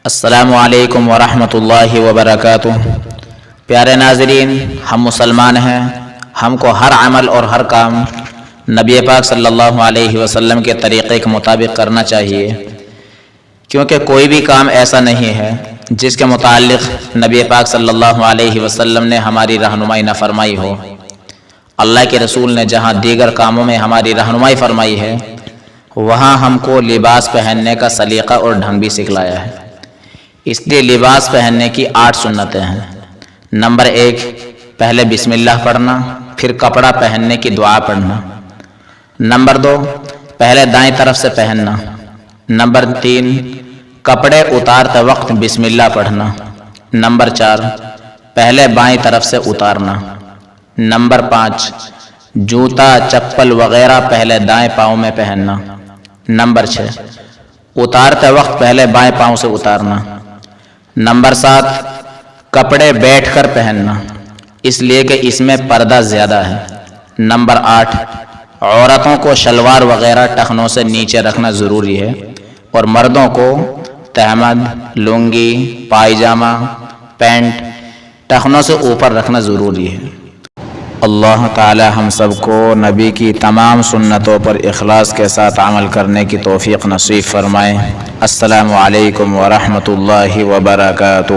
السلام علیکم ورحمۃ اللہ وبرکاتہ۔ پیارے ناظرین، ہم مسلمان ہیں، ہم کو ہر عمل اور ہر کام نبی پاک صلی اللہ علیہ وسلم کے طریقے کے مطابق کرنا چاہیے، کیونکہ کوئی بھی کام ایسا نہیں ہے جس کے متعلق نبی پاک صلی اللہ علیہ وسلم نے ہماری رہنمائی نہ فرمائی ہو۔ اللہ کے رسول نے جہاں دیگر کاموں میں ہماری رہنمائی فرمائی ہے، وہاں ہم کو لباس پہننے کا سلیقہ اور ڈھنگ بھی سکھلایا ہے۔ اس لیے لباس پہننے کی 8 سنتیں ہیں۔ نمبر 1، پہلے بسم اللہ پڑھنا، پھر کپڑا پہننے کی دعا پڑھنا۔ نمبر 2، پہلے دائیں طرف سے پہننا۔ نمبر 3، کپڑے اتارتے وقت بسم اللہ پڑھنا۔ نمبر 4، پہلے بائیں طرف سے اتارنا۔ نمبر 5، جوتا چپل وغیرہ پہلے دائیں پاؤں میں پہننا۔ نمبر 6، اتارتے وقت پہلے بائیں پاؤں سے اتارنا۔ نمبر 7، کپڑے بیٹھ کر پہننا، اس لیے کہ اس میں پردہ زیادہ ہے۔ نمبر 8، عورتوں کو شلوار وغیرہ ٹخنوں سے نیچے رکھنا ضروری ہے، اور مردوں کو تہمد، لنگی، پائجامہ، پینٹ ٹخنوں سے اوپر رکھنا ضروری ہے۔ اللہ تعالی ہم سب کو نبی کی تمام سنتوں پر اخلاص کے ساتھ عمل کرنے کی توفیق نصیب فرمائے۔ السلام علیکم ورحمۃ اللہ وبرکاتہ۔